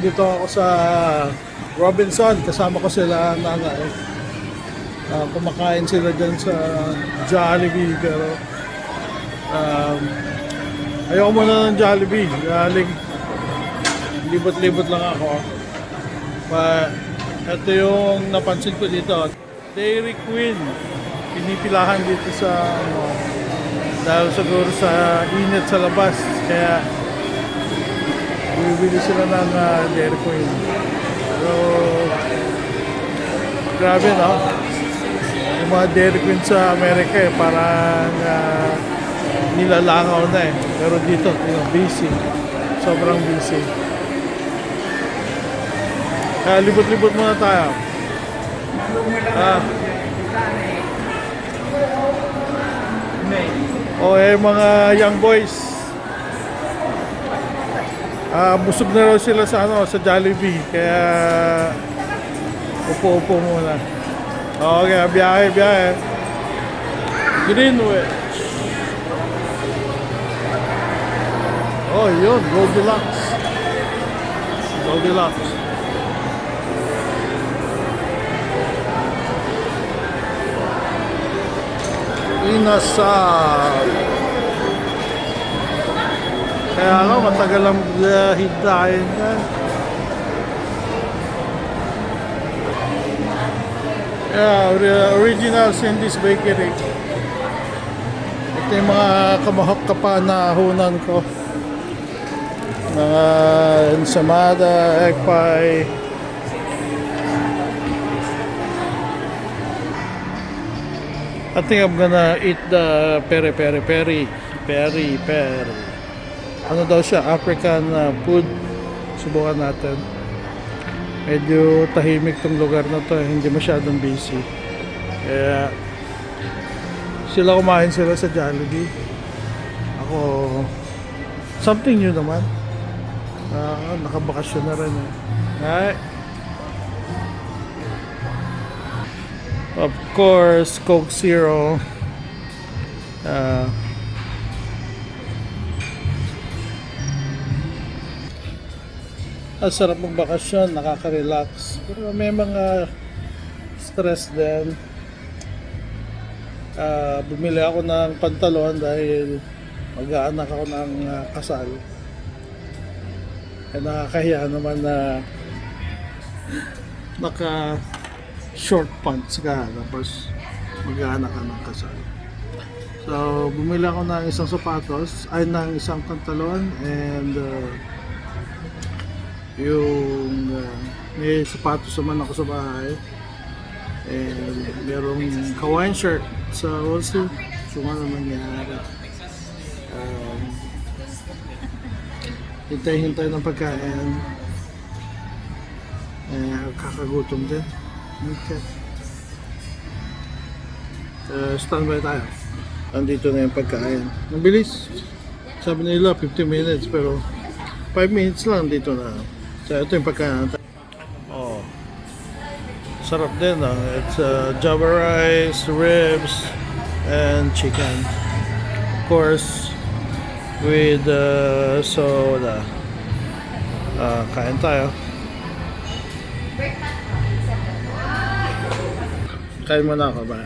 Dito ako sa Robinson. Kasama ko sila nanay. Kumakain sila dyan sa Jollibee. Pero ayoko muna ng Jollibee. Libot-libot lang ako. Ito yung napansin ko dito. Dairy Queen. Pinipilahan dito sa dahil siguro sa init sa labas. Kaya bibili sila ng Dairy Queen. So, grabe no? Yung mga Dairy Queen sa Amerika parang nilalangaw na Pero dito, busy. Sobrang busy. Kaya libot-libot muna tayo. Mga young boys. Busog na raw sila sa sa Jollibee. Kaya upo-upo muna. Okay, biyahe. Greenwich. Yun, Goldilocks. Inasal. Kaya matagal ang hidahin yan. Original Cindy's Bakery. Ito yung mga kamahok kapanahunan ko. Mga ensamada, egg pie. I think I'm gonna eat the peri. Ano daw siya? African food. Subukan natin. Medyo tahimik tong lugar na to. Hindi masyadong busy. Kaya kumain sila sa Jollibee. Ako something new naman. Nakabakasyon na rin Right? Of course, Coke Zero. Sarap magbakasyon, nakaka-relax. Pero may mga stress din. Bumili ako ng pantalon dahil mag-aanak ako ng kasal. Nakakahiya naman na naka short pants ka tapos mag-aanak ka ng kasal. So bumili ako ng isang sapatos ng isang pantalon and yung may sapatos naman ako sa bahay and merong Hawaiian shirt sa also ano nangyari. Hintay ng pagkain. Kakagutom din. Okay. Standby tayo. Andito na yung pagkain. Ang bilis. Sabi nila 15 minutes pero 5 minutes lang dito na. So ito yung pagkain. Sarap din It's Java rice, ribs, and chicken. Of course, with soda. Kain tayo. Kain mo na ako ba?